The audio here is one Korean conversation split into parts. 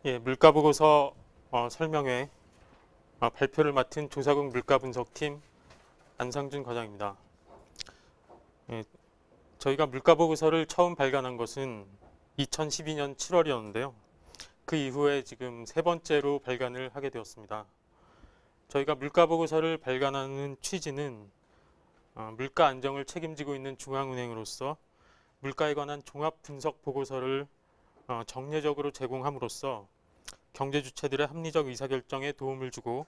예, 물가보고서 설명회 발표를 맡은 조사국 물가분석팀 안상준 과장입니다. 예, 저희가 물가보고서를 처음 발간한 것은 2012년 7월이었는데요. 그 이후에 지금 세 번째로 발간을 하게 되었습니다. 저희가 물가보고서를 발간하는 취지는 물가 안정을 책임지고 있는 중앙은행으로서 물가에 관한 종합 분석 보고서를 정례적으로 제공함으로써 경제 주체들의 합리적 의사결정에 도움을 주고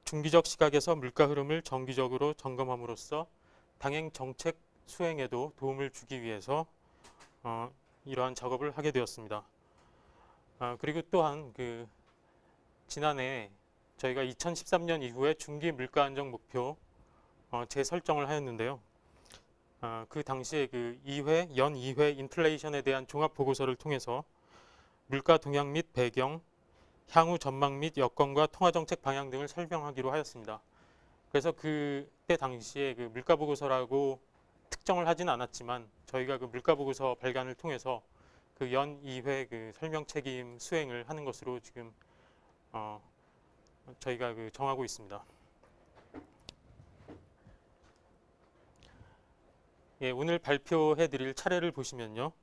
중기적 시각에서 물가 흐름을 정기적으로 점검함으로써 당행 정책 수행에도 도움을 주기 위해서 이러한 작업을 하게 되었습니다. 그리고 또한 지난해 저희가 2013년 이후에 중기 물가 안정 목표 재설정을 하였는데요. 그 당시에 연 2회 인플레이션에 대한 종합 보고서를 통해서 물가 동향 및 배경, 향후 전망 및 여건과 통화정책 방향 등을 설명하기로 하였습니다. 그래서 그때 당시에 물가 보고서라고 특정을 하지는 않았지만 저희가 물가 보고서 발간을 통해서 연 2회 설명 책임 수행을 하는 것으로 지금 저희가 정하고 있습니다. 예, 오늘 발표해 드릴 차례를 보시면요.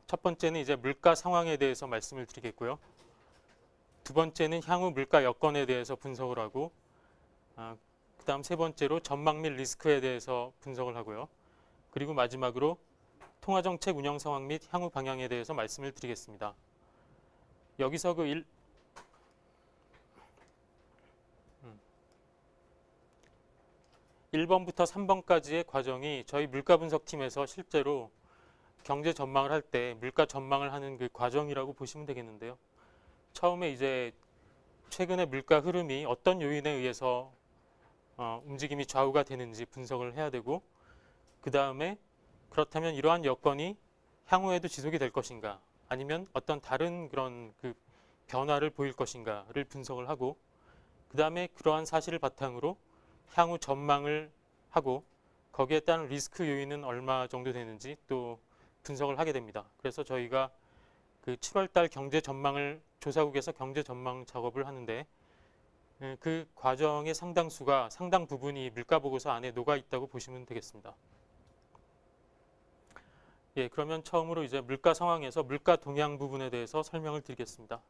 첫 번째는 이제 물가 상황에 대해서 말씀을 드리겠고요. 두 번째는 향후 물가 여건에 대해서 분석을 하고 그 다음 세 번째로 전망 및 리스크에 대해서 분석을 하고요. 그리고 마지막으로 통화정책 운영 상황 및 향후 방향에 대해서 말씀을 드리겠습니다. 여기서 1번부터 3번까지의 과정이 저희 물가분석팀에서 실제로 경제 전망을 할 때 물가 전망을 하는 그 과정이라고 보시면 되겠는데요. 처음에 이제 최근의 물가 흐름이 어떤 요인에 의해서 움직임이 좌우가 되는지 분석을 해야 되고, 그 다음에 그렇다면 이러한 여건이 향후에도 지속이 될 것인가, 아니면 어떤 다른 그런 변화를 보일 것인가를 분석을 하고, 그 다음에 그러한 사실을 바탕으로 향후 전망을 하고 거기에 따른 리스크 요인은 얼마 정도 되는지 또 분석을 하게 됩니다. 그래서 저희가 7월달 경제 전망을 조사국에서 경제 전망 작업을 하는데 그 과정의 상당 부분이 물가 보고서 안에 녹아 있다고 보시면 되겠습니다. 예, 그러면 처음으로 이제 물가 상황에서 물가 동향 부분에 대해서 설명을 드리겠습니다.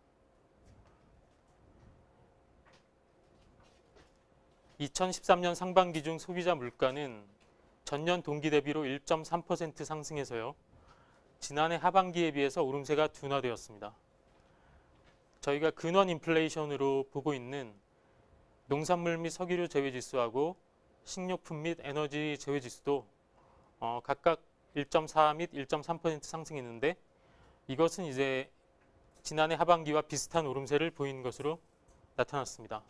2013년 상반기 중 소비자 물가는 전년 동기 대비로 1.3% 상승해서요. 지난해 하반기에 비해서 오름세가 둔화되었습니다. 저희가 근원 인플레이션으로 보고 있는 농산물 및 석유류 제외지수하고 식료품 및 에너지 제외지수도 각각 1.4 및 1.3% 상승했는데, 이것은 이제 지난해 하반기와 비슷한 오름세를 보인 것으로 나타났습니다.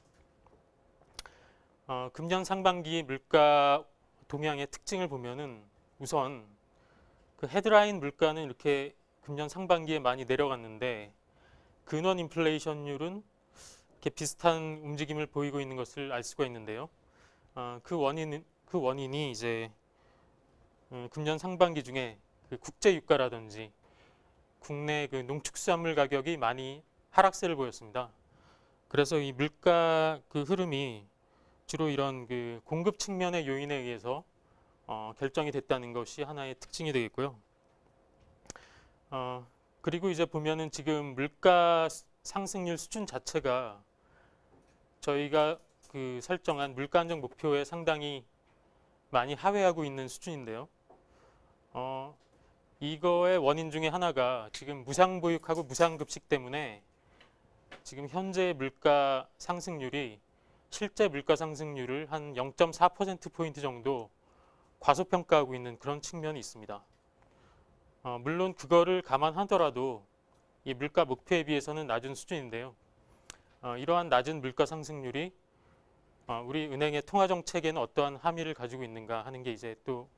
금년 상반기 물가 동향의 특징을 보면은 우선 헤드라인 물가는 이렇게 금년 상반기에 많이 내려갔는데 근원 인플레이션율은 이렇게 비슷한 움직임을 보이고 있는 것을 알 수가 있는데요. 그 원인이 이제 금년 상반기 중에 국제 유가라든지 국내 농축수산물 가격이 많이 하락세를 보였습니다. 그래서 이 물가 흐름이 주로 이런 공급 측면의 요인에 의해서 결정이 됐다는 것이 하나의 특징이 되겠고요. 그리고 이제 보면은 지금 물가 상승률 수준 자체가 저희가 설정한 물가 안정 목표에 상당히 많이 하회하고 있는 수준인데요. 이거의 원인 중에 하나가 지금 무상보육하고 무상급식 때문에 지금 현재 물가 상승률이 실제 물가 상승률을 한 0.4%포인트 정도 과소평가하고 있는 그런 측면이 있습니다. 물론 그거를 감안하더라도 이 물가 목표에 비해서는 낮은 수준인데요. 이러한 낮은 물가 상승률이 우리 은행의 통화정책에는 어떠한 함의를 가지고 있는가 하는 게 이제 또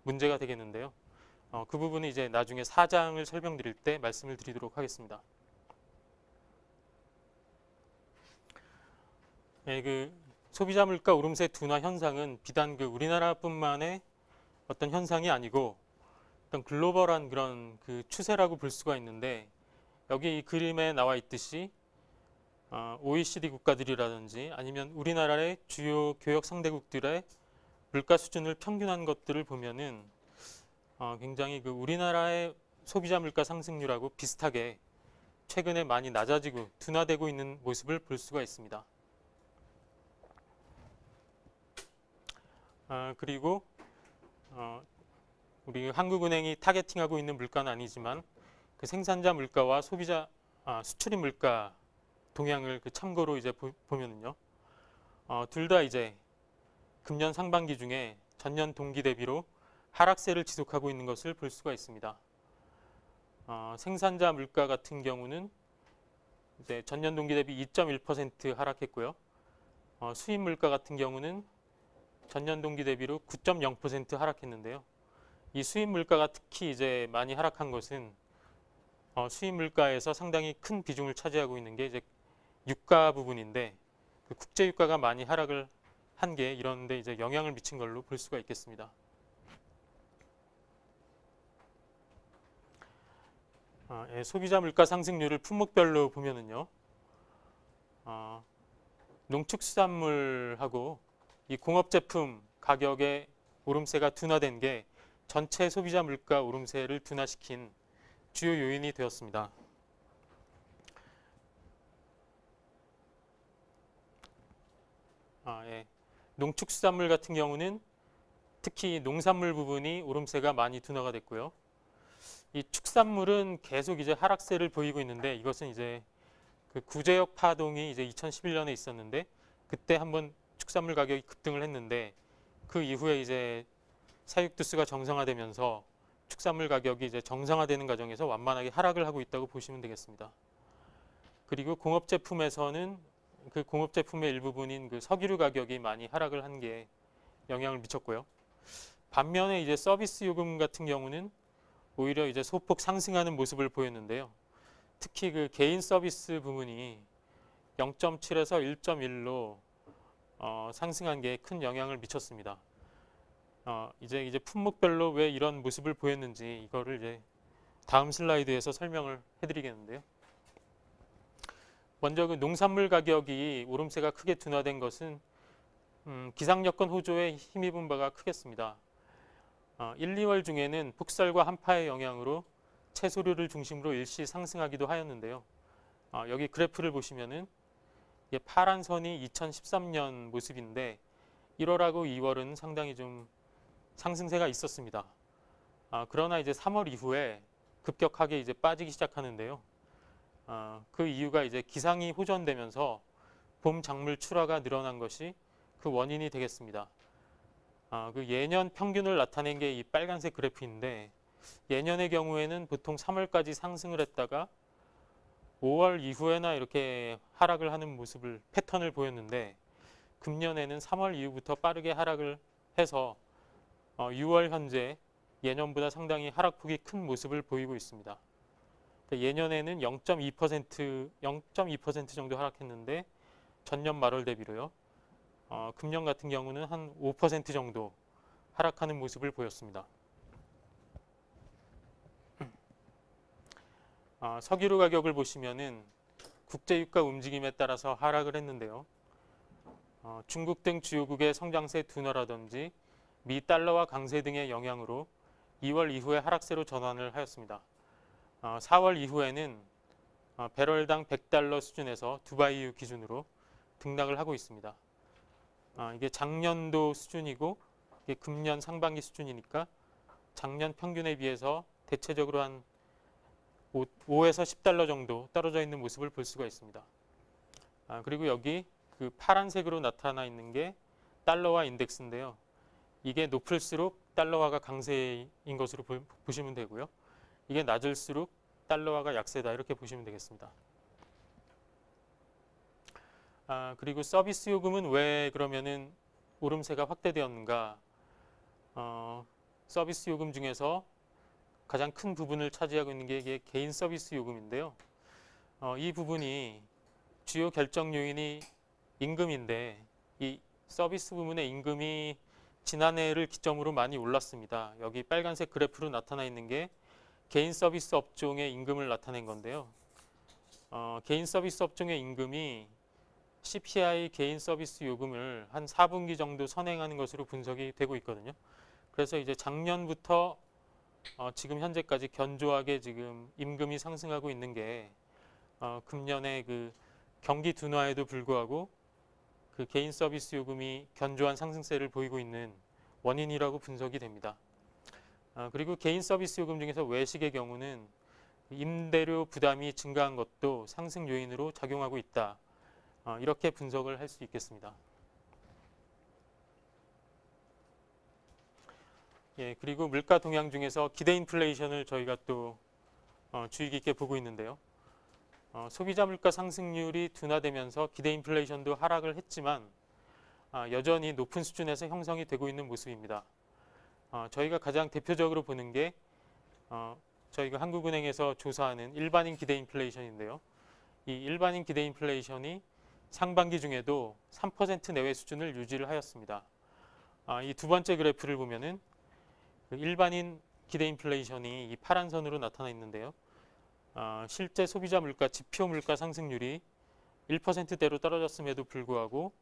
문제가 되겠는데요. 그 부분은 이제 나중에 사장을 설명드릴 때 말씀을 드리도록 하겠습니다. 네, 소비자 물가 오름세 둔화 현상은 비단 우리나라뿐만의 어떤 현상이 아니고 어떤 글로벌한 그런 추세라고 볼 수가 있는데, 여기 이 그림에 나와 있듯이 OECD 국가들이라든지 아니면 우리나라의 주요 교역 상대국들의 물가 수준을 평균한 것들을 보면은 굉장히 그 우리나라의 소비자 물가 상승률하고 비슷하게 최근에 많이 낮아지고 둔화되고 있는 모습을 볼 수가 있습니다. 그리고 우리 한국은행이 타겟팅하고 있는 물가는 아니지만 그 생산자 물가와 소비자 수출입 물가 동향을 그 참고로 이제 보면은요, 둘 다 이제 금년 상반기 중에 전년 동기 대비로 하락세를 지속하고 있는 것을 볼 수가 있습니다. 생산자 물가 같은 경우는 이제 전년 동기 대비 2.1% 하락했고요. 수입 물가 같은 경우는 전년 동기 대비로 9.0% 하락했는데요. 이 수입 물가가 특히 이제 많이 하락한 것은 수입 물가에서 상당히 큰 비중을 차지하고 있는 게 이제 유가 부분인데 그 국제 유가가 많이 하락을 한 게 이런데 이제 영향을 미친 걸로 볼 수가 있겠습니다. 소비자 물가 상승률을 품목별로 보면은요, 농축수산물하고 이 공업 제품 가격의 오름세가 둔화된 게 전체 소비자 물가 오름세를 둔화시킨 주요 요인이 되었습니다. 농축수산물 같은 경우는 특히 농산물 부분이 오름세가 많이 둔화가 됐고요. 이 축산물은 계속 이제 하락세를 보이고 있는데 이것은 이제 그 구제역 파동이 이제 2011년에 있었는데 그때 한번 축산물 가격이 급등을 했는데 그 이후에 이제 사육두수가 정상화되면서 축산물 가격이 이제 정상화되는 과정에서 완만하게 하락을 하고 있다고 보시면 되겠습니다. 그리고 공업 제품에서는 그 공업 제품의 일부분인 그 석유류 가격이 많이 하락을 한 게 영향을 미쳤고요. 반면에 이제 서비스 요금 같은 경우는 오히려 이제 소폭 상승하는 모습을 보였는데요. 특히 그 개인 서비스 부분이 0.7에서 1.1로 상승한 게 큰 영향을 미쳤습니다. 이제 품목별로 왜 이런 모습을 보였는지 이거를 이제 다음 슬라이드에서 설명을 해드리겠는데요. 먼저 그 농산물 가격이 오름세가 크게 둔화된 것은 기상 여건 호조에 힘입은 바가 크겠습니다. 1, 2월 중에는 폭설과 한파의 영향으로 채소류를 중심으로 일시 상승하기도 하였는데요. 여기 그래프를 보시면은 파란 선이 2013년 모습인데 1월하고 2월은 상당히 좀 상승세가 있었습니다. 그러나 이제 3월 이후에 급격하게 이제 빠지기 시작하는데요. 그 이유가 이제 기상이 호전되면서 봄 작물 출하가 늘어난 것이 그 원인이 되겠습니다. 그 예년 평균을 나타낸 게 이 빨간색 그래프인데 예년의 경우에는 보통 3월까지 상승을 했다가 5월 이후에나 이렇게 하락을 하는 모습을 패턴을 보였는데 금년에는 3월 이후부터 빠르게 하락을 해서 6월 현재 예년보다 상당히 하락폭이 큰 모습을 보이고 있습니다. 예년에는 0.2% 정도 하락했는데 전년 말월 대비로요. 금년 같은 경우는 한 5% 정도 하락하는 모습을 보였습니다. 석유류 가격을 보시면은 국제유가 움직임에 따라서 하락을 했는데요. 중국 등 주요국의 성장세 둔화라든지 미 달러와 강세 등의 영향으로 2월 이후에 하락세로 전환을 하였습니다. 4월 이후에는 배럴당 100달러 수준에서 두바이유 기준으로 등락을 하고 있습니다. 이게 작년도 수준이고 이게 금년 상반기 수준이니까 작년 평균에 비해서 대체적으로 한 5에서 10달러 정도 떨어져 있는 모습을 볼 수가 있습니다. 그리고 여기 그 파란색으로 나타나 있는 게 달러화 인덱스인데요. 이게 높을수록 달러화가 강세인 것으로 보시면 되고요. 이게 낮을수록 달러화가 약세다 이렇게 보시면 되겠습니다. 그리고 서비스 요금은 왜 그러면은 오름세가 확대되었는가? 서비스 요금 중에서 가장 큰 부분을 차지하고 있는 게 이게 개인 서비스 요금인데요. 이 부분이 주요 결정 요인이 임금인데 이 서비스 부문의 임금이 지난해를 기점으로 많이 올랐습니다. 여기 빨간색 그래프로 나타나 있는 게 개인 서비스 업종의 임금을 나타낸 건데요. 개인 서비스 업종의 임금이 CPI 개인 서비스 요금을 한 4분기 정도 선행하는 것으로 분석이 되고 있거든요. 그래서 이제 작년부터 지금 현재까지 견조하게 지금 임금이 상승하고 있는 게 금년에 그 경기 둔화에도 불구하고 그 개인 서비스 요금이 견조한 상승세를 보이고 있는 원인이라고 분석이 됩니다. 그리고 개인 서비스 요금 중에서 외식의 경우는 임대료 부담이 증가한 것도 상승 요인으로 작용하고 있다. 이렇게 분석을 할 수 있겠습니다. 예, 그리고 물가 동향 중에서 기대 인플레이션을 저희가 또 주의 깊게 보고 있는데요. 소비자 물가 상승률이 둔화되면서 기대 인플레이션도 하락을 했지만 여전히 높은 수준에서 형성이 되고 있는 모습입니다. 저희가 가장 대표적으로 보는 게 저희가 한국은행에서 조사하는 일반인 기대 인플레이션인데요. 이 일반인 기대 인플레이션이 상반기 중에도 3% 내외 수준을 유지를 하였습니다. 이 두 번째 그래프를 보면은 그 일반인 기대 인플레이션이 이 파란 선으로 나타나 있는데요. 실제 소비자 물가 지표 물가 상승률이 1%대로 떨어졌음에도 불구하고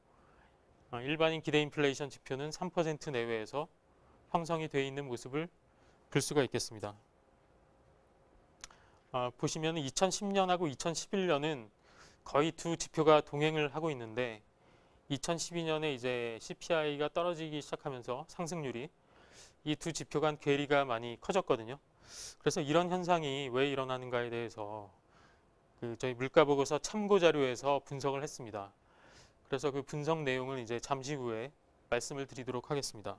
일반인 기대 인플레이션 지표는 3% 내외에서 형성이 되어 있는 모습을 볼 수가 있겠습니다. 보시면 2010년하고 2011년은 거의 두 지표가 동행을 하고 있는데 2012년에 이제 CPI가 떨어지기 시작하면서 상승률이 이 두 지표 간 괴리가 많이 커졌거든요. 그래서 이런 현상이 왜 일어나는가에 대해서 그 저희 물가보고서 참고 자료에서 분석을 했습니다. 그래서 그 분석 내용을 이제 잠시 후에 말씀을 드리도록 하겠습니다.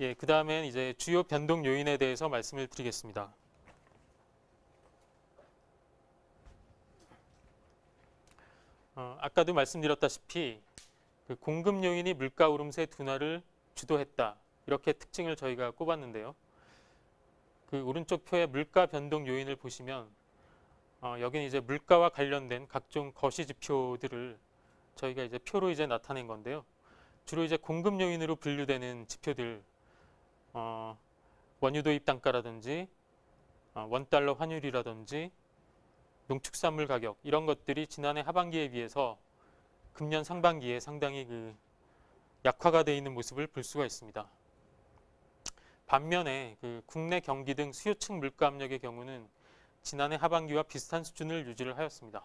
예, 그 다음엔 이제 주요 변동 요인에 대해서 말씀을 드리겠습니다. 아까도 말씀드렸다시피 그 공급 요인이 물가 오름세 둔화를 주도했다. 이렇게 특징을 저희가 꼽았는데요. 그 오른쪽 표의 물가 변동 요인을 보시면 여기는 이제 물가와 관련된 각종 거시 지표들을 저희가 이제 표로 이제 나타낸 건데요. 주로 이제 공급 요인으로 분류되는 지표들, 원유 도입 단가라든지 원달러 환율이라든지 농축산물 가격 이런 것들이 지난해 하반기에 비해서 금년 상반기에 상당히 그 약화가 되어 있는 모습을 볼 수가 있습니다. 반면에 그 국내 경기 등 수요층 물가 압력의 경우는 지난해 하반기와 비슷한 수준을 유지를 하였습니다.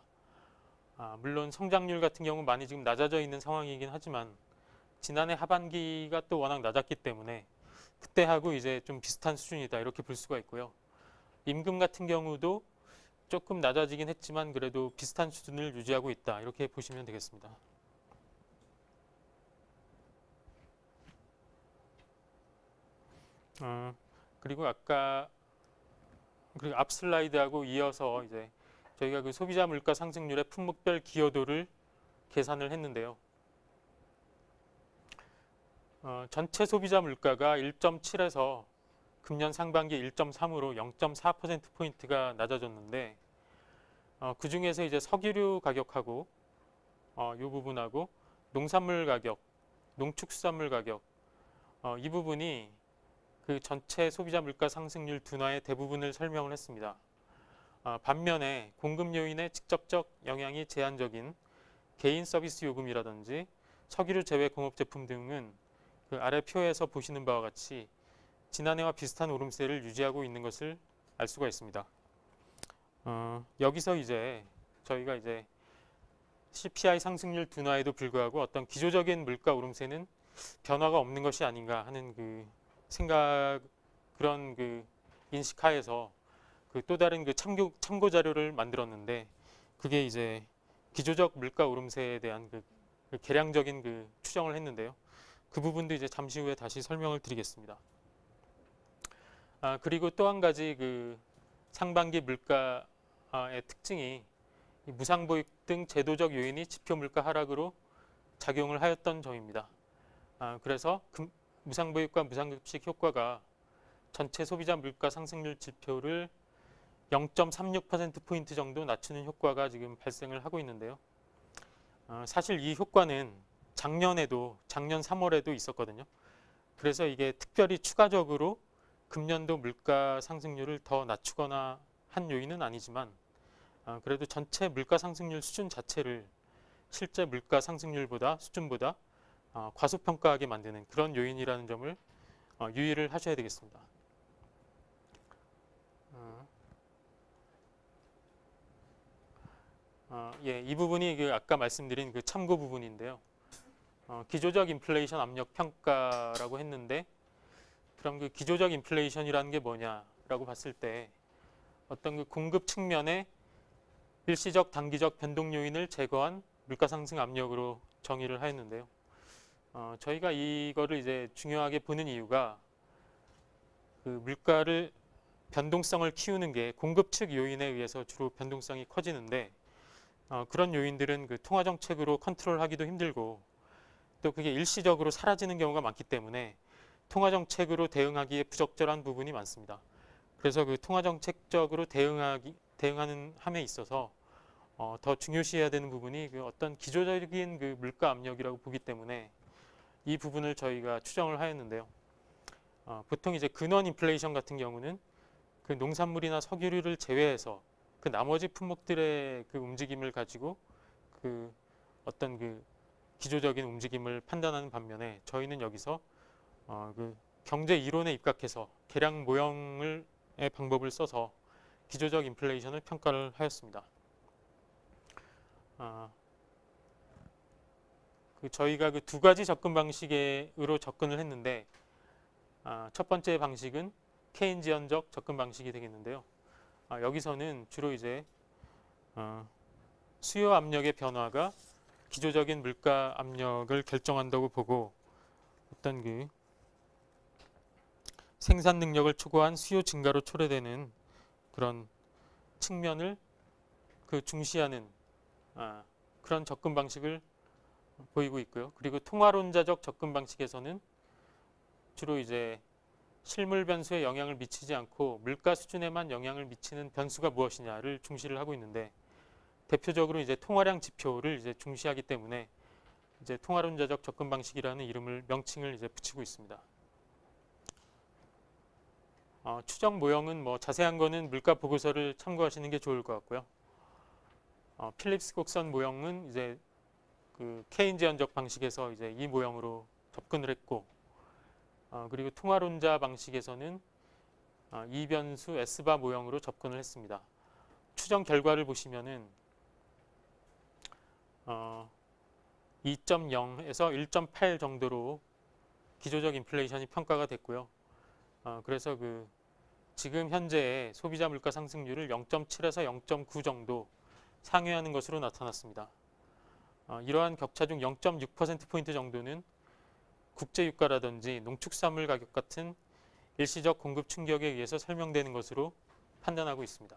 물론 성장률 같은 경우 많이 지금 낮아져 있는 상황이긴 하지만 지난해 하반기가 또 워낙 낮았기 때문에 그때하고 이제 좀 비슷한 수준이다 이렇게 볼 수가 있고요. 임금 같은 경우도 조금 낮아지긴 했지만 그래도 비슷한 수준을 유지하고 있다 이렇게 보시면 되겠습니다. 그리고 앞 슬라이드하고 이어서 이제 저희가 그 소비자 물가 상승률의 품목별 기여도를 계산을 했는데요. 전체 소비자 물가가 1.7에서 금년 상반기 1.3으로 0.4%포인트가 낮아졌는데 그 중에서 이제 석유류 가격하고 이 부분하고 농산물 가격, 농축수산물 가격 이 부분이 그 전체 소비자 물가 상승률 둔화의 대부분을 설명을 했습니다. 반면에 공급 요인의 직접적 영향이 제한적인 개인 서비스 요금이라든지 석유류 제외 공업 제품 등은 그 아래 표에서 보시는 바와 같이 지난해와 비슷한 오름세를 유지하고 있는 것을 알 수가 있습니다. 여기서 이제 저희가 이제 CPI 상승률 둔화에도 불구하고 어떤 기조적인 물가 오름세는 변화가 없는 것이 아닌가 하는 그 생각 그런 그 인식하에서 그 또 다른 그 참고 자료를 만들었는데 그게 이제 기조적 물가 오름세에 대한 그 계량적인 그 추정을 했는데요. 그 부분도 이제 잠시 후에 다시 설명을 드리겠습니다. 그리고 또 한 가지 그 상반기 물가의 특징이 무상보육 등 제도적 요인이 지표 물가 하락으로 작용을 하였던 점입니다. 그래서 무상보육과 무상급식 효과가 전체 소비자 물가 상승률 지표를 0.36%포인트 정도 낮추는 효과가 지금 발생을 하고 있는데요. 사실 이 효과는 작년 3월에도 있었거든요. 그래서 이게 특별히 추가적으로 금년도 물가 상승률을 더 낮추거나 한 요인은 아니지만 그래도 전체 물가 상승률 수준 자체를 실제 물가 상승률보다 수준보다 과소평가하게 만드는 그런 요인이라는 점을 유의를 하셔야 되겠습니다. 예, 이 부분이 아까 말씀드린 그 참고 부분인데요. 기조적 인플레이션 압력 평가라고 했는데, 그럼 그 기조적 인플레이션이라는 게 뭐냐라고 봤을 때 어떤 그 공급 측면의 일시적 단기적 변동 요인을 제거한 물가 상승 압력으로 정의를 하였는데요. 저희가 이거를 이제 중요하게 보는 이유가 그 물가를 변동성을 키우는 게 공급 측 요인에 의해서 주로 변동성이 커지는데, 그런 요인들은 그 통화 정책으로 컨트롤하기도 힘들고 또 그게 일시적으로 사라지는 경우가 많기 때문에 통화 정책으로 대응하기에 부적절한 부분이 많습니다. 그래서 그 통화 정책적으로 대응하는 함에 있어서 더 중요시해야 되는 부분이 그 어떤 기조적인 그 물가 압력이라고 보기 때문에 이 부분을 저희가 추정을 하였는데요. 보통 이제 근원 인플레이션 같은 경우는 그 농산물이나 석유류를 제외해서 그 나머지 품목들의 그 움직임을 가지고 그 어떤 그 기조적인 움직임을 판단하는 반면에 저희는 여기서 그 경제 이론에 입각해서 계량 모형의 방법을 써서 기조적 인플레이션을 평가를 하였습니다. 저희가 그 두 가지 접근 방식으로 접근을 했는데, 첫 번째 방식은 케인지언적 접근 방식이 되겠는데요. 여기서는 주로 이제 수요 압력의 변화가 기조적인 물가 압력을 결정한다고 보고 어떤 그 생산 능력을 초과한 수요 증가로 초래되는 그런 측면을 그 중시하는 그런 접근 방식을 보이고 있고요. 그리고 통화론자적 접근 방식에서는 주로 이제 실물 변수에 영향을 미치지 않고 물가 수준에만 영향을 미치는 변수가 무엇이냐를 중시를 하고 있는데, 대표적으로 이제 통화량 지표를 이제 중시하기 때문에 이제 통화론자적 접근 방식이라는 명칭을 이제 붙이고 있습니다. 추정 모형은 뭐 자세한 거는 물가 보고서를 참고하시는 게 좋을 것 같고요. 필립스 곡선 모형은 이제 그 케인지언적 방식에서 이제 이 모형으로 접근을 했고, 그리고 통화론자 방식에서는 이변수 S바 모형으로 접근을 했습니다. 추정 결과를 보시면은 2.0에서 1.8 정도로 기조적 인플레이션이 평가가 됐고요. 그래서 그 지금 현재의 소비자 물가 상승률을 0.7에서 0.9 정도 상회하는 것으로 나타났습니다. 이러한 격차 중 0.6%포인트 정도는 국제유가라든지 농축산물 가격 같은 일시적 공급 충격에 의해서 설명되는 것으로 판단하고 있습니다.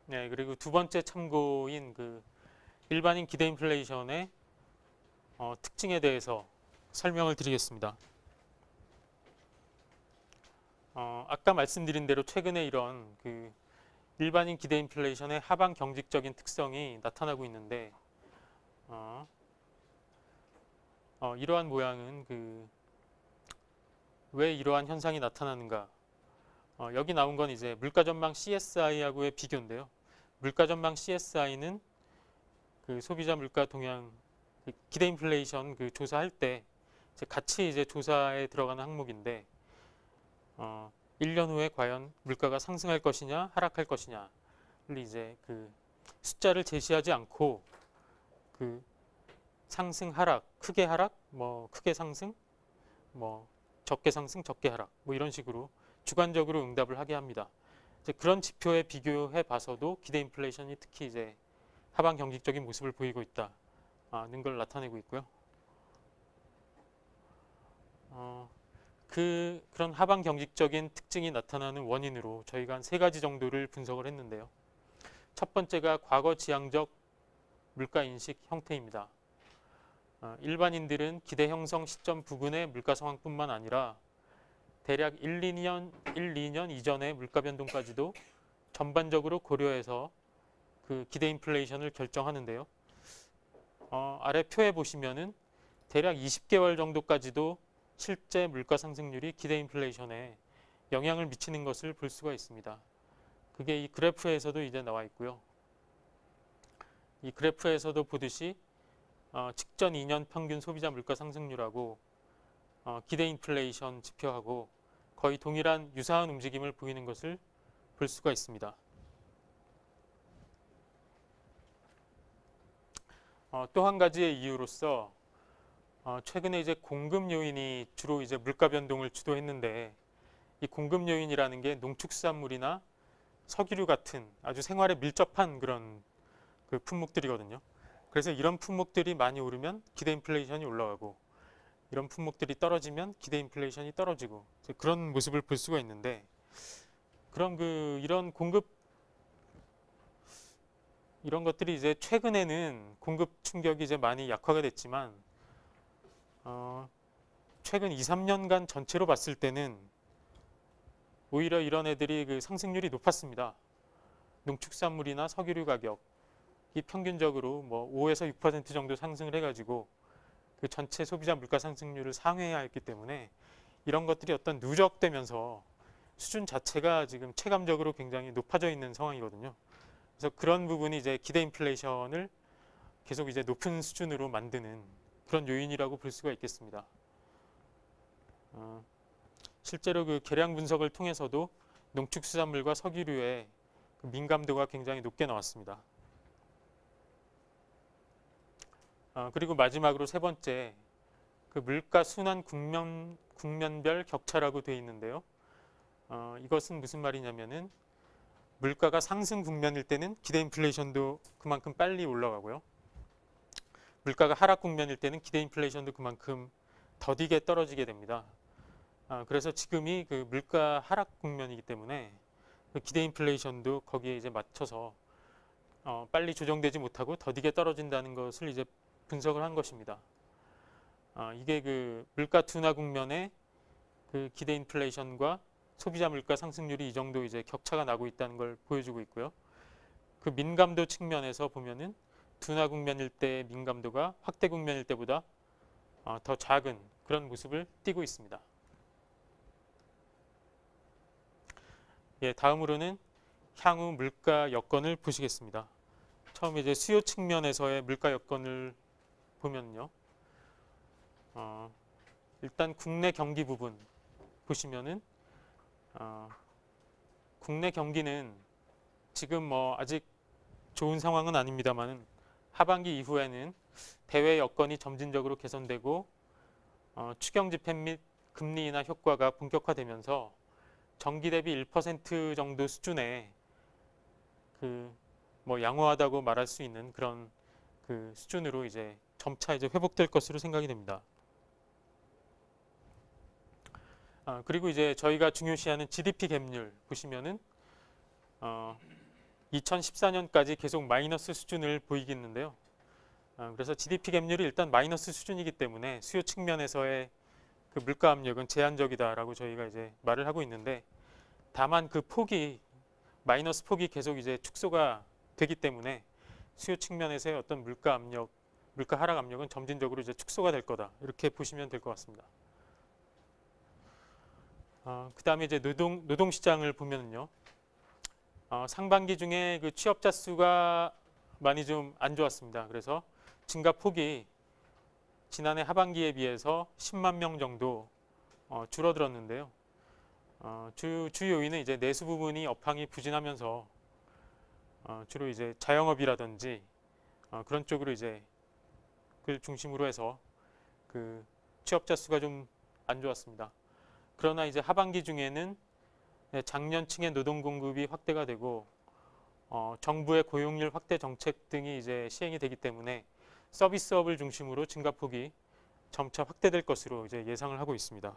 네, 그리고 두 번째 참고인 그 일반인 기대 인플레이션의 특징에 대해서 설명을 드리겠습니다. 아까 말씀드린 대로 최근에 이런 그 일반인 기대 인플레이션의 하방 경직적인 특성이 나타나고 있는데, 이러한 모양은 그 왜 이러한 현상이 나타나는가? 여기 나온 건 이제 물가 전망 CSI하고의 비교인데요. 물가 전망 CSI는 그 소비자 물가 동향 그 기대 인플레이션 그 조사할 때 같이 이제 조사에 들어가는 항목인데, 1년 후에 과연 물가가 상승할 것이냐 하락할 것이냐를 이제 그 숫자를 제시하지 않고 그 상승 하락, 크게 하락, 뭐 크게 상승, 뭐 적게 상승, 적게 하락, 뭐 이런 식으로 주관적으로 응답을 하게 합니다. 이제 그런 지표에 비교해 봐서도 기대 인플레이션이 특히 이제 하방 경직적인 모습을 보이고 있다는 걸 나타내고 있고요. 그런 하방 경직적인 특징이 나타나는 원인으로 저희가 한 세 가지 정도를 분석을 했는데요. 첫 번째가 과거 지향적 물가 인식 형태입니다. 일반인들은 기대 형성 시점 부근의 물가 상황뿐만 아니라 대략 1-2년 이전의 물가 변동까지도 전반적으로 고려해서 그 기대 인플레이션을 결정하는데요. 아래 표에 보시면은 대략 20개월 정도까지도 실제 물가 상승률이 기대 인플레이션에 영향을 미치는 것을 볼 수가 있습니다. 그게 이 그래프에서도 이제 나와 있고요. 이 그래프에서도 보듯이 직전 2년 평균 소비자 물가 상승률하고 기대 인플레이션 지표하고 거의 동일한 유사한 움직임을 보이는 것을 볼 수가 있습니다. 또 한 가지의 이유로서 최근에 이제 공급 요인이 주로 이제 물가 변동을 주도했는데 이 공급 요인이라는 게 농축수산물이나 석유류 같은 아주 생활에 밀접한 그런 그 품목들이거든요. 그래서 이런 품목들이 많이 오르면 기대 인플레이션이 올라가고 이런 품목들이 떨어지면 기대 인플레이션이 떨어지고 그런 모습을 볼 수가 있는데 그런 이런 공급 이런 것들이 이제 최근에는 공급 충격이 이제 많이 약화가 됐지만 최근 2, 3년간 전체로 봤을 때는 오히려 이런 애들이 그 상승률이 높았습니다. 농축산물이나 석유류 가격이 평균적으로 뭐 5에서 6% 정도 상승을 해가지고 그 전체 소비자 물가 상승률을 상회하였기 때문에 이런 것들이 어떤 누적되면서 수준 자체가 지금 체감적으로 굉장히 높아져 있는 상황이거든요. 그래서 그런 부분이 이제 기대 인플레이션을 계속 이제 높은 수준으로 만드는 그런 요인이라고 볼 수가 있겠습니다. 실제로 그 계량 분석을 통해서도 농축수산물과 석유류의 그 민감도가 굉장히 높게 나왔습니다. 그리고 마지막으로 세 번째, 그 물가 순환 국면별 격차라고 되어 있는데요. 이것은 무슨 말이냐면은 물가가 상승 국면일 때는 기대 인플레이션도 그만큼 빨리 올라가고요. 물가가 하락 국면일 때는 기대 인플레이션도 그만큼 더디게 떨어지게 됩니다. 그래서 지금이 그 물가 하락 국면이기 때문에 그 기대 인플레이션도 거기에 이제 맞춰서 빨리 조정되지 못하고 더디게 떨어진다는 것을 이제 분석을 한 것입니다. 이게 그 물가 둔화 국면에 그 기대 인플레이션과 소비자 물가 상승률이 이 정도 이제 격차가 나고 있다는 걸 보여주고 있고요. 그 민감도 측면에서 보면은 둔화 국면일 때 민감도가 확대 국면일 때보다 더 작은 그런 모습을 띠고 있습니다. 예, 다음으로는 향후 물가 여건을 보시겠습니다. 처음 이제 수요 측면에서의 물가 여건을 보면요. 일단 국내 경기 부분 보시면은 국내 경기는 지금 뭐 아직 좋은 상황은 아닙니다만 하반기 이후에는 대외 여건이 점진적으로 개선되고 추경 집행 및 금리 인하 효과가 본격화되면서 전기 대비 1% 정도 수준의 그 뭐 양호하다고 말할 수 있는 그런 그 수준으로 이제 점차 이제 회복될 것으로 생각이 됩니다. 그리고 이제 저희가 중요시하는 GDP 갭률 보시면은 2014년까지 계속 마이너스 수준을 보이겠는데요. 그래서 GDP 갭률이 일단 마이너스 수준이기 때문에 수요 측면에서의 그 물가 압력은 제한적이다라고 저희가 이제 말을 하고 있는데 다만 그 폭이 마이너스 폭이 계속 이제 축소가 되기 때문에 수요 측면에서의 어떤 물가 압력, 물가 하락 압력은 점진적으로 이제 축소가 될 거다 이렇게 보시면 될 것 같습니다. 그 다음에 이제 노동 시장을 보면요. 상반기 중에 그 취업자 수가 많이 좀 안 좋았습니다. 그래서 증가 폭이 지난해 하반기에 비해서 10만 명 정도 줄어들었는데요. 주 요인은 이제 내수 부분이 업황이 부진하면서 주로 이제 자영업이라든지 그런 쪽으로 이제 그걸 중심으로 해서 그 취업자 수가 좀 안 좋았습니다. 그러나 이제 하반기 중에는 장년층의 노동 공급이 확대가 되고 정부의 고용률 확대 정책 등이 이제 시행이 되기 때문에 서비스업을 중심으로 증가폭이 점차 확대될 것으로 이제 예상을 하고 있습니다.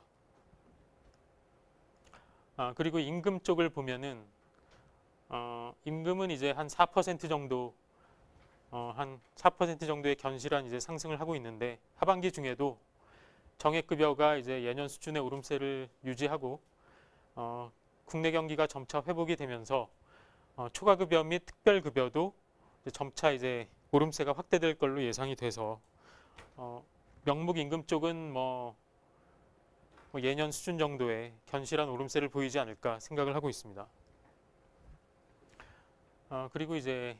그리고 임금 쪽을 보면은 임금은 이제 한 4% 정도 한 4% 정도의 견실한 이제 상승을 하고 있는데 하반기 중에도 정액급여가 이제 예년 수준의 오름세를 유지하고 국내 경기가 점차 회복이 되면서 초과급여 및 특별급여도 이제 점차 이제 오름세가 확대될 걸로 예상이 돼서 명목 임금 쪽은 뭐 뭐 예년 수준 정도의 견실한 오름세를 보이지 않을까 생각을 하고 있습니다. 그리고 이제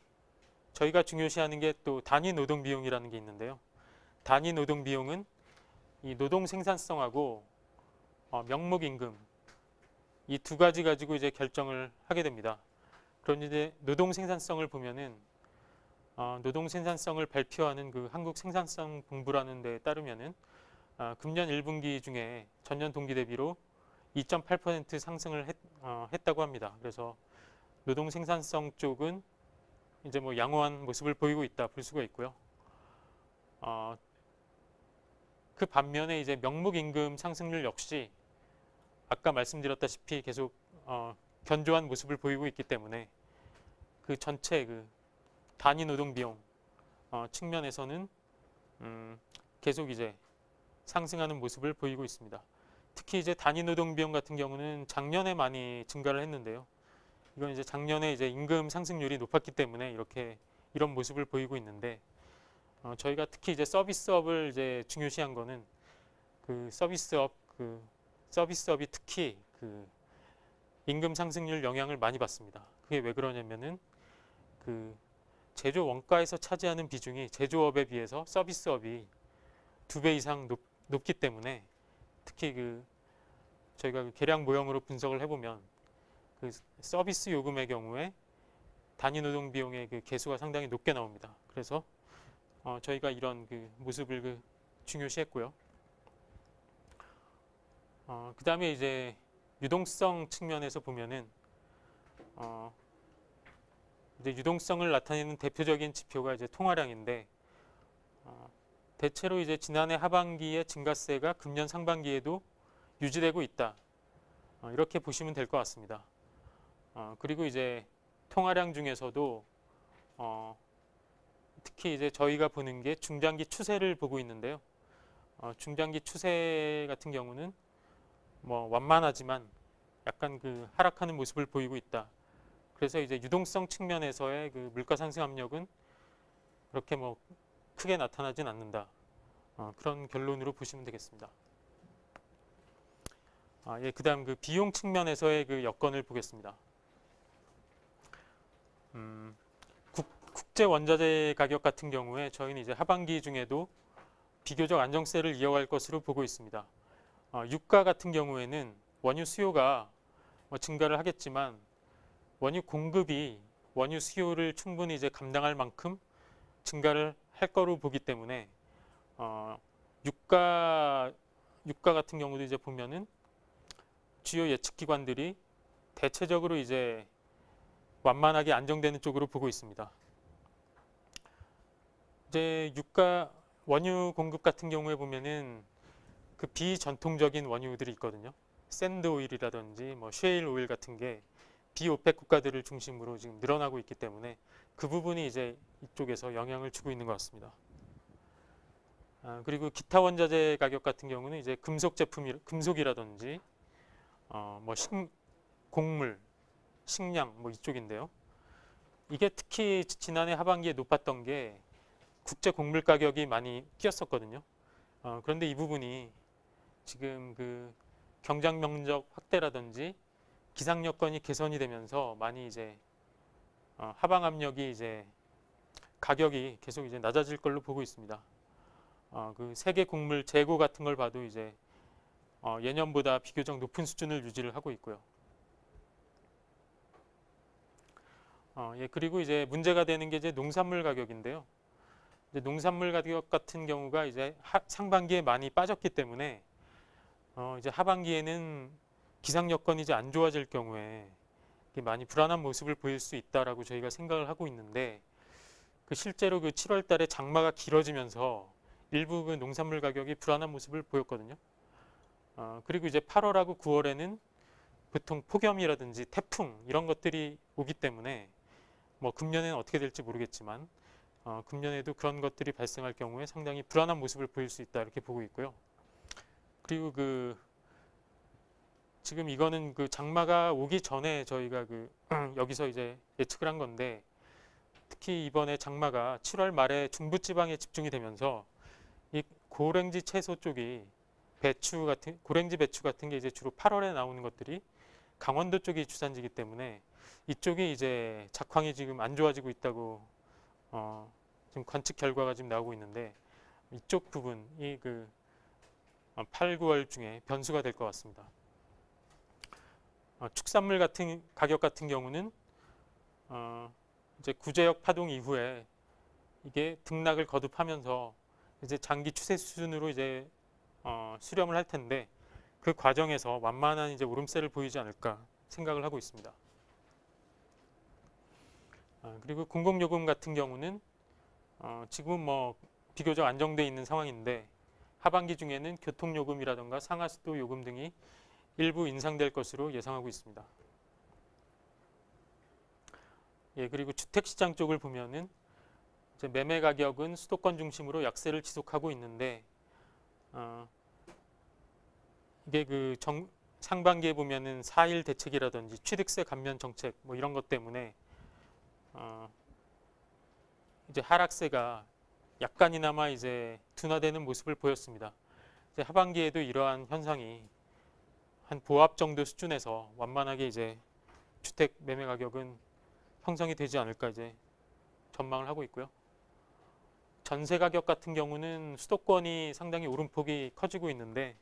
저희가 중요시하는 게 또 단위 노동 비용이라는 게 있는데요. 단위 노동 비용은 이 노동 생산성하고 명목 임금 이 두 가지 가지고 이제 결정을 하게 됩니다. 그런데 이제 노동 생산성을 보면은 노동 생산성을 발표하는 그 한국 생산성 본부라는 데에 따르면은 금년 1분기 중에 전년 동기 대비로 2.8% 상승을 했다고 합니다. 그래서 노동 생산성 쪽은 이제 뭐 양호한 모습을 보이고 있다 볼 수가 있고요. 그 반면에 이제 명목 임금 상승률 역시 아까 말씀드렸다시피 계속 견조한 모습을 보이고 있기 때문에 그 전체 그 단위 노동 비용 측면에서는 계속 이제 상승하는 모습을 보이고 있습니다. 특히 이제 단위 노동 비용 같은 경우는 작년에 많이 증가를 했는데요. 이건 이제 작년에 이제 임금 상승률이 높았기 때문에 이런 모습을 보이고 있는데 저희가 특히 이제 서비스업을 이제 중요시한 거는 그 서비스업이 특히 그 임금 상승률 영향을 많이 받습니다. 그게 왜 그러냐면은 그 제조 원가에서 차지하는 비중이 제조업에 비해서 서비스업이 2배 이상 높기 때문에 특히 그 저희가 그 계량 모형으로 분석을 해보면 그 서비스 요금의 경우에 단위 노동 비용의 그 계수가 상당히 높게 나옵니다. 그래서 저희가 이런 그 모습을 그 중요시했고요. 그 다음에 이제 유동성 측면에서 보면은 이제 유동성을 나타내는 대표적인 지표가 이제 통화량인데 대체로 이제 지난해 하반기에 증가세가 금년 상반기에도 유지되고 있다. 이렇게 보시면 될 것 같습니다. 그리고 이제 통화량 중에서도 특히 이제 저희가 보는 게 중장기 추세를 보고 있는데요. 중장기 추세 같은 경우는 뭐 완만하지만 약간 그 하락하는 모습을 보이고 있다. 그래서 이제 유동성 측면에서의 그 물가 상승 압력은 그렇게 뭐 크게 나타나진 않는다. 그런 결론으로 보시면 되겠습니다. 예, 그다음 그 비용 측면에서의 그 여건을 보겠습니다. 국제 원자재 가격 같은 경우에 저희는 이제 하반기 중에도 비교적 안정세를 이어갈 것으로 보고 있습니다. 유가 같은 경우에는 원유 수요가 증가를 하겠지만 원유 공급이 원유 수요를 충분히 이제 감당할 만큼 증가를 할 거로 보기 때문에 유가 같은 경우도 이제 보면은 주요 예측 기관들이 대체적으로 이제 완만하게 안정되는 쪽으로 보고 있습니다. 이제 원유 공급 같은 경우에 보면은 그 비전통적인 원유들이 있거든요. 샌드 오일이라든지 뭐 셰일 오일 같은 게 비오펙 국가들을 중심으로 지금 늘어나고 있기 때문에 그 부분이 이제 이쪽에서 영향을 주고 있는 것 같습니다. 그리고 기타 원자재 가격 같은 경우는 이제 금속이라든지 뭐 곡물, 식량 뭐 이쪽인데요. 이게 특히 지난해 하반기에 높았던 게 국제 곡물 가격이 많이 뛰었었거든요. 그런데 이 부분이 지금 그 경장 면적 확대라든지 기상 여건이 개선이 되면서 많이 이제 하방 압력이 이제 가격이 계속 이제 낮아질 걸로 보고 있습니다. 그 세계 곡물 재고 같은 걸 봐도 이제 예년보다 비교적 높은 수준을 유지를 하고 있고요. 예, 그리고 이제 문제가 되는 게 이제 농산물 가격인데요. 이제 농산물 가격 같은 경우가 이제 상반기에 많이 빠졌기 때문에 이제 하반기에는 기상 여건이 이제 안 좋아질 경우에 많이 불안한 모습을 보일 수 있다라고 저희가 생각을 하고 있는데 실제로 그 7월 달에 장마가 길어지면서 일부 그 농산물 가격이 불안한 모습을 보였거든요. 그리고 이제 8월하고 9월에는 보통 폭염이라든지 태풍 이런 것들이 오기 때문에 뭐 금년에는 어떻게 될지 모르겠지만 금년에도 그런 것들이 발생할 경우에 상당히 불안한 모습을 보일 수 있다 이렇게 보고 있고요. 그리고 지금 이거는 그 장마가 오기 전에 저희가 여기서 이제 예측을 한 건데 특히 이번에 장마가 7월 말에 중부지방에 집중이 되면서 이 고랭지 채소 쪽이 배추 같은 고랭지 배추 같은 게 이제 주로 8월에 나오는 것들이 강원도 쪽이 주산지이기 때문에 이쪽이 이제 작황이 지금 안 좋아지고 있다고 지금 관측 결과가 지금 나오고 있는데 이쪽 부분이 그 8, 9월 중에 변수가 될 것 같습니다. 축산물 같은 가격 같은 경우는 이제 구제역 파동 이후에 이게 등락을 거듭하면서 이제 장기 추세 수준으로 이제 수렴을 할 텐데 그 과정에서 완만한 이제 오름세를 보이지 않을까 생각을 하고 있습니다. 그리고 공공요금 같은 경우는 지금은 뭐 비교적 안정돼 있는 상황인데 하반기 중에는 교통요금이라든가 상하수도 요금 등이 일부 인상될 것으로 예상하고 있습니다. 예, 그리고 주택시장 쪽을 보면은 이제 매매 가격은 수도권 중심으로 약세를 지속하고 있는데 이게 그 상반기에 보면은 4.1 대책이라든지 취득세 감면 정책 뭐 이런 것 때문에 이제 하락세가 약간이나마 이제 둔화되는 모습을 보였습니다. 이제 하반기에도 이러한 현상이 한 보합 정도 수준에서 완만하게 이제 주택 매매 가격은 형성이 되지 않을까 이제 전망을 하고 있고요. 전세 가격 같은 경우는 수도권이 상당히 오름폭이 커지고 있는데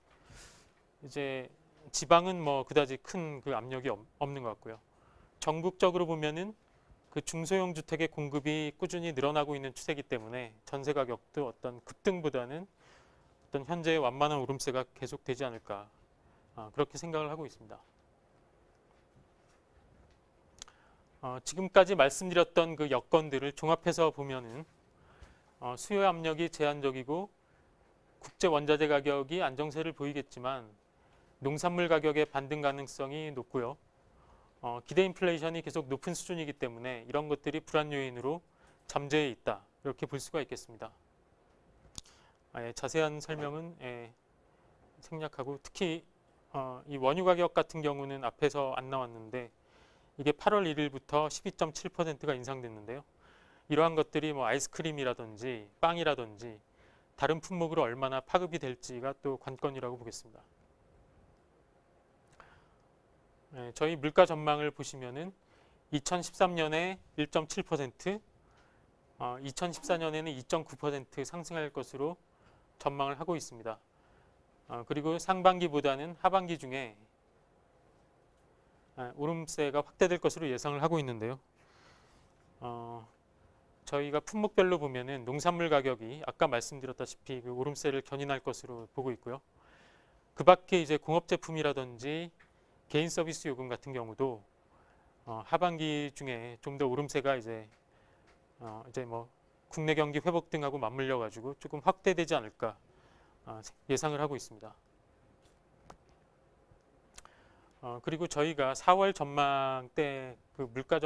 이제 지방은 뭐 그다지 큰 그 압력이 없는 것 같고요. 전국적으로 보면은 그 중소형 주택의 공급이 꾸준히 늘어나고 있는 추세이기 때문에 전세 가격도 어떤 급등보다는 어떤 현재의 완만한 오름세가 계속되지 않을까 그렇게 생각을 하고 있습니다. 지금까지 말씀드렸던 그 여건들을 종합해서 보면은 수요 압력이 제한적이고 국제 원자재 가격이 안정세를 보이겠지만 농산물 가격의 반등 가능성이 높고요. 기대 인플레이션이 계속 높은 수준이기 때문에 이런 것들이 불안 요인으로 잠재해 있다. 이렇게 볼 수가 있겠습니다. 자세한 설명은 생략하고 특히 이 원유 가격 같은 경우는 앞에서 안 나왔는데 이게 8월 1일부터 12.7%가 인상됐는데요. 이러한 것들이 뭐 아이스크림이라든지 빵이라든지 다른 품목으로 얼마나 파급이 될지가 또 관건이라고 보겠습니다. 저희 물가 전망을 보시면은 2013년에 1.7%, 2014년에는 2.9% 상승할 것으로 전망을 하고 있습니다. 그리고 상반기보다는 하반기 중에 오름세가 확대될 것으로 예상을 하고 있는데요. 저희가 품목별로 보면은 농산물 가격이 아까 말씀드렸다시피 그 오름세를 견인할 것으로 보고 있고요. 그 밖에 이제 공업 제품이라든지 개인 서비스 요금 같은 경우도 하반기 중에 좀 더 오름세가 이제 뭐 국내 경기 회복 등하고 맞물려 가지고 조금 확대되지 않을까 예상을 하고 있습니다. 그리고 저희가 4월 전망 때 그 물가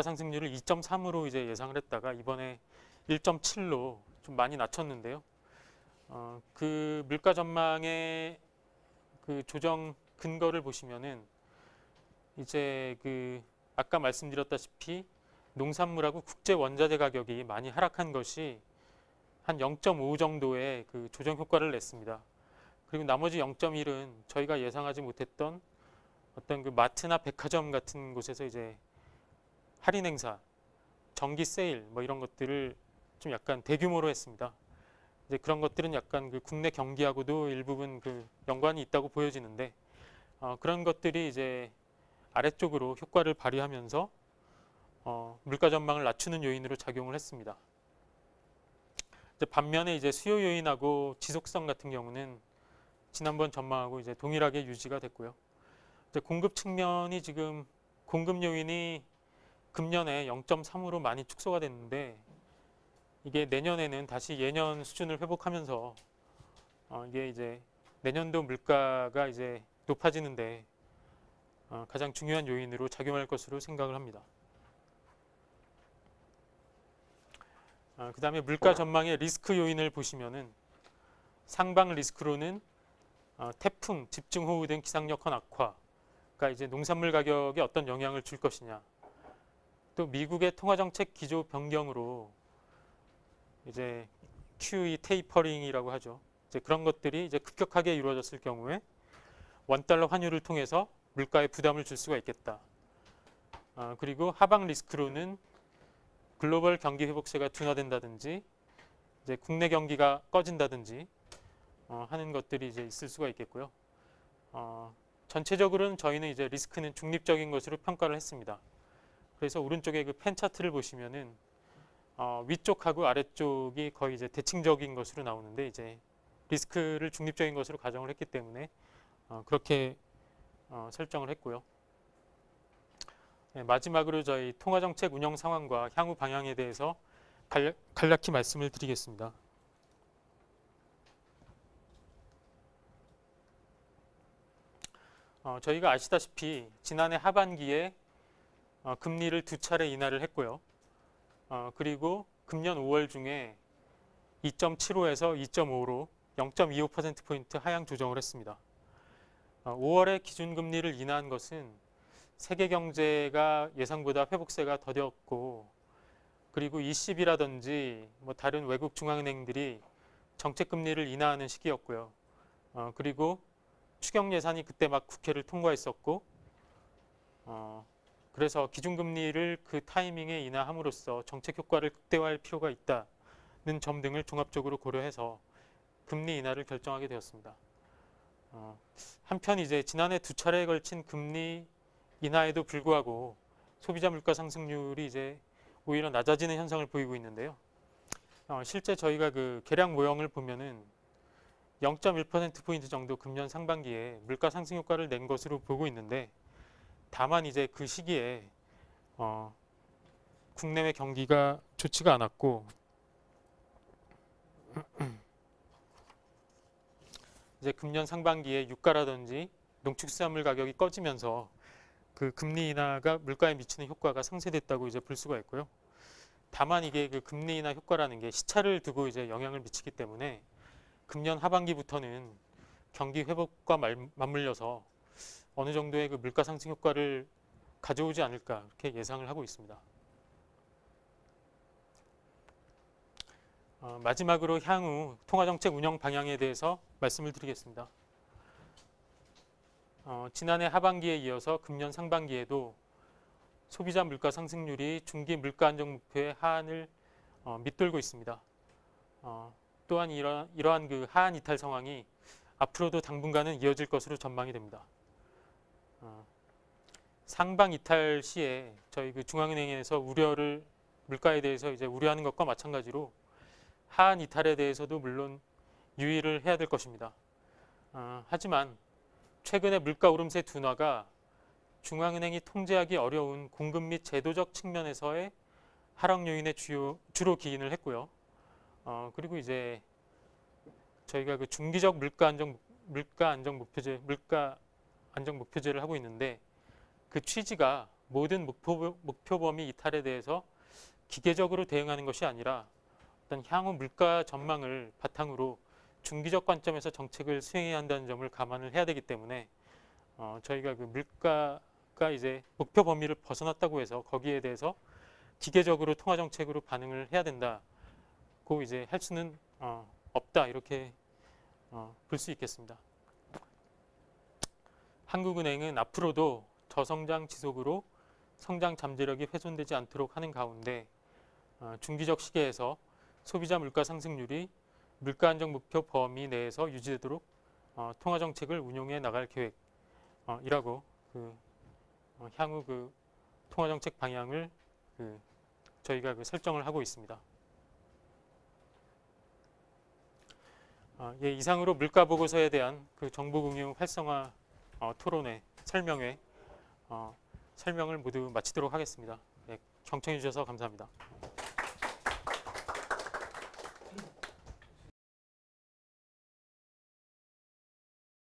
상승률을 2.3으로 이제 예상을 했다가 이번에 1.7로 좀 많이 낮췄는데요. 그 물가 전망의 그 조정 근거를 보시면은 이제 그 아까 말씀드렸다시피 농산물하고 국제 원자재 가격이 많이 하락한 것이 한 0.5 정도의 그 조정 효과를 냈습니다. 그리고 나머지 0.1은 저희가 예상하지 못했던 어떤 그 마트나 백화점 같은 곳에서 이제 할인 행사, 정기 세일 뭐 이런 것들을 좀 약간 대규모로 했습니다. 이제 그런 것들은 약간 그 국내 경기하고도 일부분 그 연관이 있다고 보여지는데 그런 것들이 이제 아래쪽으로 효과를 발휘하면서 물가 전망을 낮추는 요인으로 작용을 했습니다. 이제 반면에 이제 수요 요인하고 지속성 같은 경우는 지난번 전망하고 이제 동일하게 유지가 됐고요. 이제 공급 측면이 지금 공급 요인이 금년에 0.3으로 많이 축소가 됐는데 이게 내년에는 다시 예년 수준을 회복하면서 이게 이제 내년도 물가가 이제 높아지는데 가장 중요한 요인으로 작용할 것으로 생각을 합니다. 그 다음에 물가 전망의 리스크 요인을 보시면은 상방 리스크로는 태풍, 집중호우 등 기상여건 악화가 이제 농산물 가격에 어떤 영향을 줄 것이냐, 또 미국의 통화정책 기조 변경으로 이제 QE 테이퍼링이라고 하죠. 이제 그런 것들이 이제 급격하게 이루어졌을 경우에 원달러 환율을 통해서 물가에 부담을 줄 수가 있겠다. 그리고 하방 리스크로는 글로벌 경기 회복세가 둔화된다든지 이제 국내 경기가 꺼진다든지 하는 것들이 이제 있을 수가 있겠고요. 전체적으로는 저희는 이제 리스크는 중립적인 것으로 평가를 했습니다. 그래서 오른쪽에 그 펜 차트를 보시면은 위쪽하고 아래쪽이 거의 이제 대칭적인 것으로 나오는데 이제 리스크를 중립적인 것으로 가정을 했기 때문에 그렇게 설정을 했고요. 네, 마지막으로 저희 통화정책 운영 상황과 향후 방향에 대해서 간략히 말씀을 드리겠습니다. 저희가 아시다시피 지난해 하반기에 금리를 2차례 인하를 했고요. 그리고 금년 5월 중에 2.75에서 2.5로 0.25%포인트 하향 조정을 했습니다. 5월에 기준금리를 인하한 것은 세계 경제가 예상보다 회복세가 더뎠고 그리고 ECB라든지 뭐 다른 외국 중앙은행들이 정책금리를 인하하는 시기였고요. 그리고 추경 예산이 그때 막 국회를 통과했었고 그래서 기준금리를 그 타이밍에 인하함으로써 정책 효과를 극대화할 필요가 있다는 점 등을 종합적으로 고려해서 금리 인하를 결정하게 되었습니다. 한편 이제 지난해 2차례에 걸친 금리 인하에도 불구하고 소비자 물가 상승률이 이제 오히려 낮아지는 현상을 보이고 있는데요. 실제 저희가 그 계량 모형을 보면은 0.1%포인트 정도 금년 상반기에 물가 상승 효과를 낸 것으로 보고 있는데 다만 이제 그 시기에 국내외 경기가 좋지가 않았고 이제 금년 상반기에 유가라든지 농축수산물 가격이 꺼지면서 그 금리 인하가 물가에 미치는 효과가 상쇄됐다고 이제 볼 수가 있고요. 다만 이게 그 금리 인하 효과라는 게 시차를 두고 이제 영향을 미치기 때문에 금년 하반기부터는 경기 회복과 맞물려서 어느 정도의 그 물가 상승 효과를 가져오지 않을까 이렇게 예상을 하고 있습니다. 마지막으로 향후 통화정책 운영 방향에 대해서 말씀을 드리겠습니다. 지난해 하반기에 이어서 금년 상반기에도 소비자 물가 상승률이 중기 물가 안정 목표의 하한을 밑돌고 있습니다. 또한 이러한 그 하한 이탈 상황이 앞으로도 당분간은 이어질 것으로 전망이 됩니다. 상방 이탈 시에 저희 그 중앙은행에서 물가에 대해서 이제 우려하는 것과 마찬가지로 하한 이탈에 대해서도 물론 유의를 해야 될 것입니다. 하지만 최근의 물가 오름세 둔화가 중앙은행이 통제하기 어려운 공급 및 제도적 측면에서의 하락 요인에 주로 기인을 했고요. 그리고 이제 저희가 그 중기적 물가 안정 목표제를 하고 있는데 그 취지가 모든 목표 범위 이탈에 대해서 기계적으로 대응하는 것이 아니라 어떤 향후 물가 전망을 바탕으로 중기적 관점에서 정책을 수행해야 한다는 점을 감안을 해야 되기 때문에 저희가 그 물가가 이제 목표 범위를 벗어났다고 해서 거기에 대해서 기계적으로 통화 정책으로 반응을 해야 된다고 이제 할 수는 없다 이렇게 볼 수 있겠습니다. 한국은행은 앞으로도 저성장 지속으로 성장 잠재력이 훼손되지 않도록 하는 가운데 중기적 시계에서 소비자 물가 상승률이 물가 안정 목표 범위 내에서 유지되도록 통화 정책을 운용해 나갈 계획이라고 향후 그 통화 정책 방향을 저희가 설정을 하고 있습니다. 예, 이상으로 물가 보고서에 대한 그 정보 공유 활성화 토론회 설명을 모두 마치도록 하겠습니다. 예, 경청해 주셔서 감사합니다.